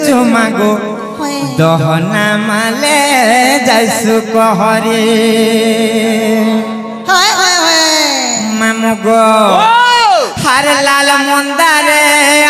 चुमागो दहना माले जाइसु कहरे मामू गो हर लाल मंदारे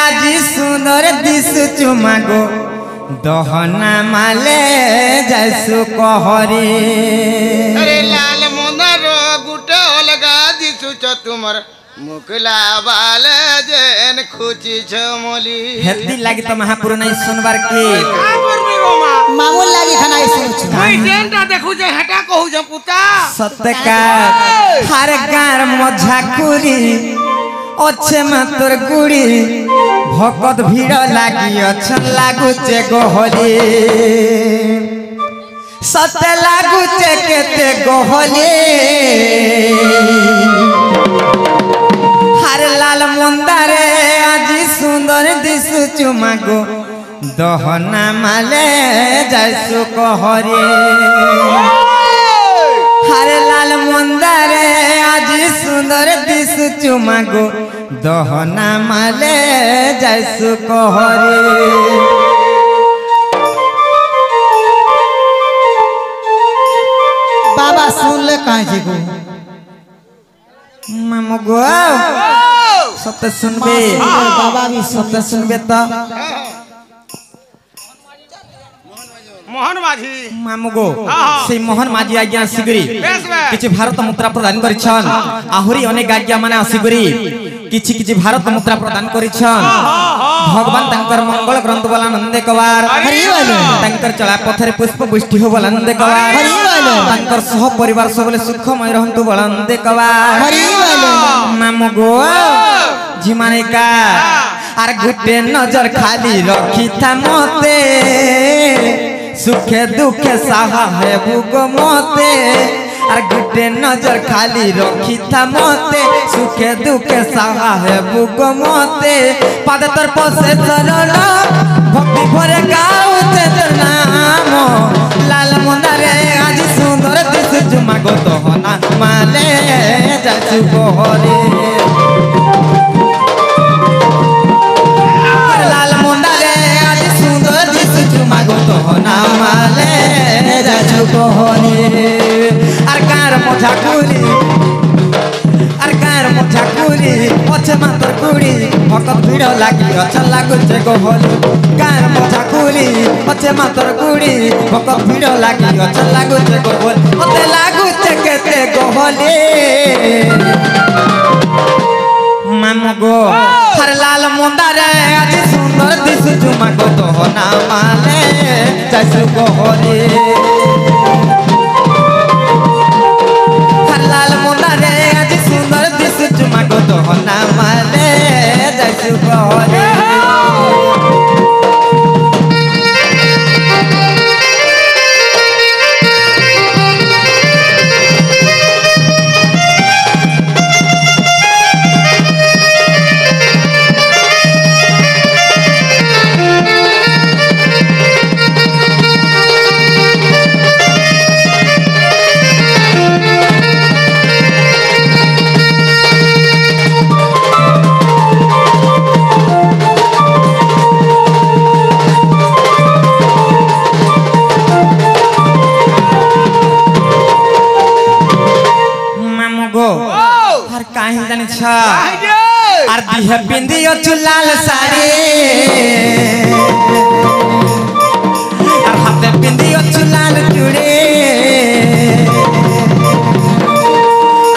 आज सुंदर दिसु चुमागो दहना माले जाइसु कहरे अरे लाल मंदार गुटे अलगा दिसु छ तुमर मुकला बाल जेन खुची छमली हेती लागी तो महापुर नहीं सुनबार के का करबी गो मामूल लागी खाना सुनु छ कोई जेनटा देखु जे हटा कहू जे पुता सत्यका हर गार मझाकुरी अच्छे मातर गुड़ी भकत भीड़ लागी अच्छा लागुचे गहली सत्य लागुचे केते गहली हर लाल मंदारे आज सुंदर दिसु चुमागो दहना माले जाइसु कहरे हर लाल मंदारे आज सुंदर दिसु चुमागो दहना माले जाइसु कहरे बाबा सुन ले काहे जी गो मामू गो सत्य सुनबे बाबा भी सत्य सुनबे तो मोहन माझी मामू गो से मोहन माझी आज्ञा सिगरी किछि भारत मुद्रा प्रदान करिछन आहुरी अनेक आज्ञा माने सिगरी किछि किछि भारत मुद्रा प्रदान करिछन भगवान तंकर मंगल ग्रंथ वाला नंदे कवार हरि बोलो तंकर चला पथरे पुष्प वृष्टि हो वाला नंदे कवार हरि बोलो तंकर सह परिवार सबले सुखमय रहंतु वाला नंदे कवार हरि बोलो मामू गो जिमाने का आर गुटे नजर खाली रखी था मते सुखे दुखे सहा है भूगो मोते आर गुटे नजर खाली रखी था मोते सुखे दुखे सहा है भूगो मोते पाद तर पसे चरण भक्ति भरे गाउते तोर नाम लाल मंदारे आज सुंदर दिसु चुमागो दहना माले जाइसु कहरे लाल मंदारे आज सुंदर दिसु चुमागो दहना माले जाइसु कहरे आर कार मझाकुरी अच्छे मातर कुड़ी भकत भीड़ लागी अच्छा लागुचे गहली कार मझाकुरी अच्छे मातर कुड़ी भकत भीड़ लागी अच्छा लागुचे गहली मते लागुचे केते गहली मामू गो हर लाल मंदारे आज सुंदर दिसु चुमागो दहना माले जाइसु कहरे हर लाल मंदारे आज सुंदर दिसु चुमागो दहना माले जाइसु कहरे काहे जाने छ आर दिह पिंदियो चुलाल साड़ी आर हाथे पिंदियो चुलाल चूड़ी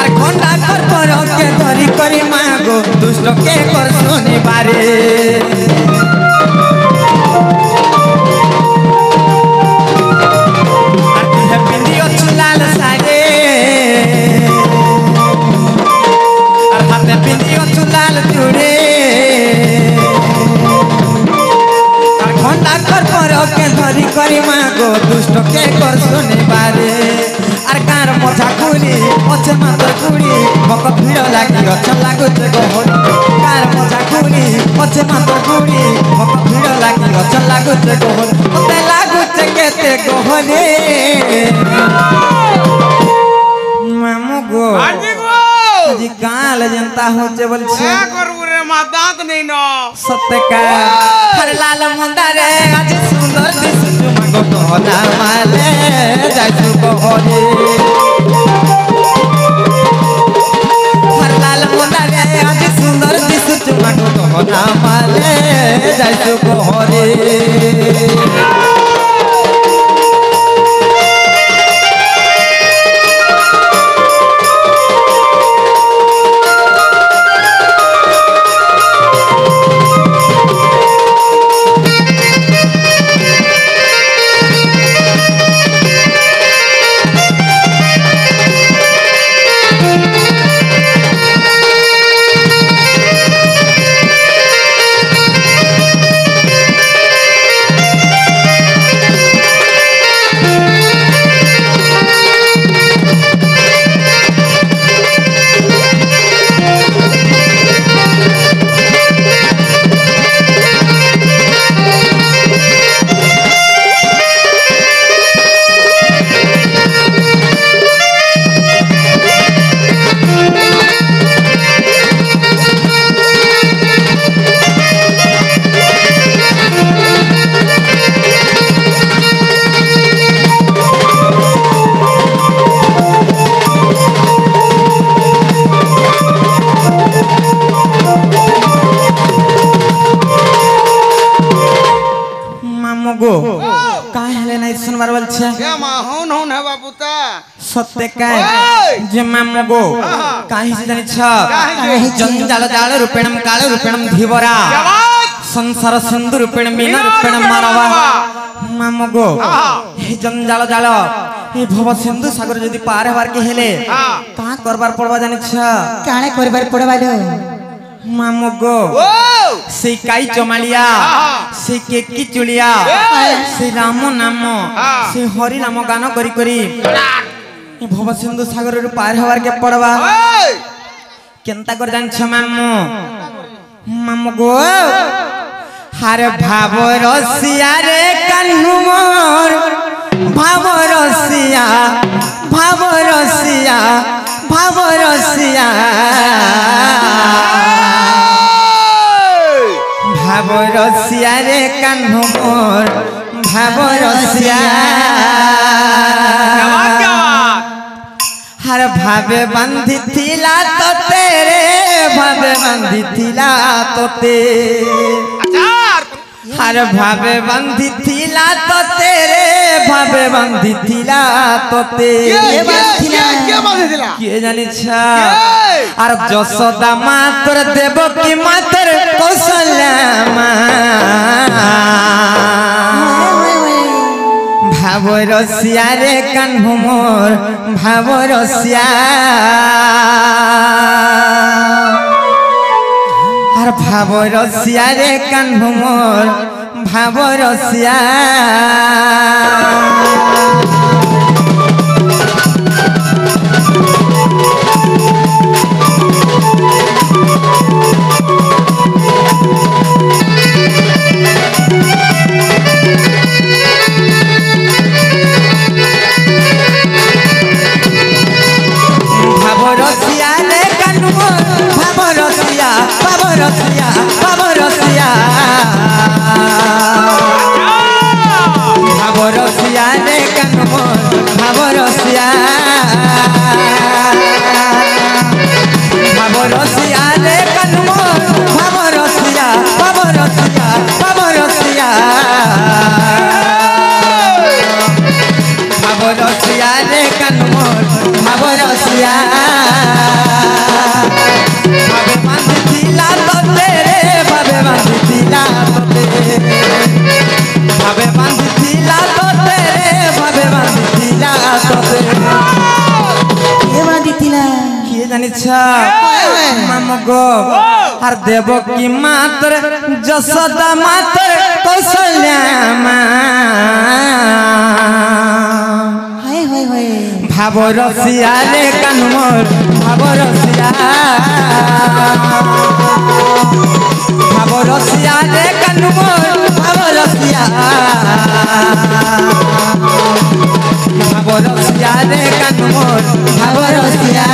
आर खंडा कर के धरी करी मागो दुष्ट के कर सुनी बारे आर दिह पिंदियो चुलाल साड़ी पिंदियो चुलाल चूड़ी खंडा कर के धरी करी मागो दुष्ट के कर सुनी बारे आर कार मझाकुरी अच्छे मातर कुड़ी भकत भीड़ लागी अच्छा लागुचे गहली कार मझाकुरी अच्छे मातर कुड़ी भकत भीड़ लागी अच्छा लागुचे गहली मते लागुचे केते गहली मामू गो जी काल जनता होचे बोलछे क्या करबू रे मा दांत नहीं न सत्य का हर लाल मंदारे গহনা মালে যাইছু গহরে লাল মোদারে আজ সুন্দর দিশুছু মাঠু গহনা মালে যাইছু গহরে কাই হলে নাই শুনবার বলছে হন হন হবা পুতা সত্যি কাই যে মামু গো কাই জানিছ জঞ্জাল জাল রূপেণম কাল রূপেণম ধীবরা সংসার সিন্ধু রূপেণ মীন রূপেণ মানবা মামু গো এই জঞ্জাল জাল এই ভব সিন্ধু সাগর যদি পার হবার কে হেলে কা করবার পড়বা জানিছ কানে করবার পড়বালো মামু গো সেই কাই চমালিয়া সেই কেকি চুলিয়া সেই রাম নাম সেই হরি নাম গান করি করি ভব সিন্ধু সাগর পার হবার কে পড়বা কেনতা করে জানছ মামু মামু গো হারে ভাব রসিয়া রে কানু মোর ভাব রসিয়া ভাব রসিয়া ভাব রসিয়া ভাব রসিয়া রে কানু মোর ভাব রসিয়া हर भावे बंधी थिला तो तेरे भावे बंधी थिला तो ते हर भावे बंधी थिला तो तेरे भावे बंधी थिला तो ते के जानी छा আর যশোদা মাতর দেবকী মাতর কৌশল্যা মা ভাব রসিয়া রে কানু মোর ভাব রসিয়া আর ভাব রসিয়া রে কানু মোর ভাব রসিয়া আর দেবকী মাতর যশোদা মাতর কৌশল্যা মা ভাব রসিয়া রে কানু মোর ভাব রসিয়া ভাব রসিয়া রে কানু মোর ভাব রসিয়া ভাব রসিয়া রে কানু মোর ভাব রসিয়া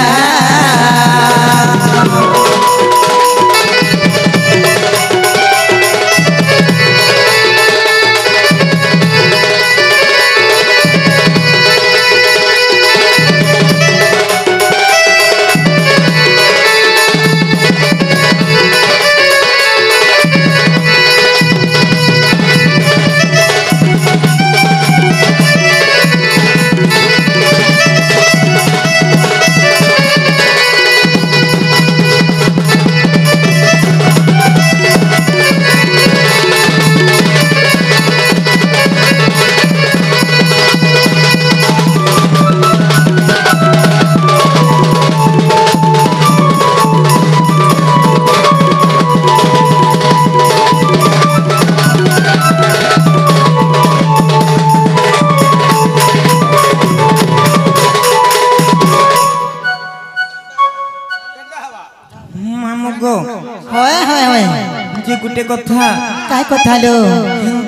गुटे कथा काय कथा लो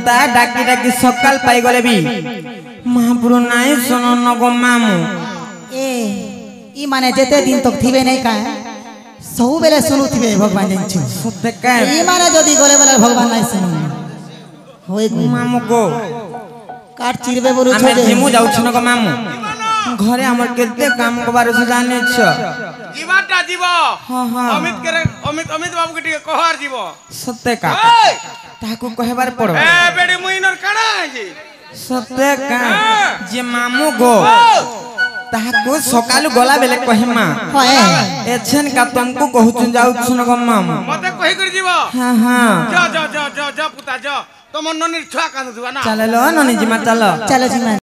ता डाकी डाकी सकाल पाई गले भी महापुर नाई सुनो नगो मामू ए ई माने जेते दिन तक थिबे नहीं का सब बेले सुनु थिबे भगवान जानछु सत्य का ई माने जदी गले बेले भगवान नहीं सुनु होय गो मामू को काट चिरबे बोलु हमें छे जिमु जाउ छ नगो मामू घरे हमर केते काम करबार से जाने छ जीवाटा जीव हां हां अमित बाबू के कहर जीव सत्य का ताको कहबार पड़ो ए बेडी मुइनर काना है जी सत्य का जे मामू गो ताको सकालु गला बेले कहिमा होय एछन का तुमको कहू जाउ छ नगो मामू मते कहि कर जीव हां हां जा पुता जा तुम ननिर छुआ कांदु ना चलो ननी जी मा चलो चलो जी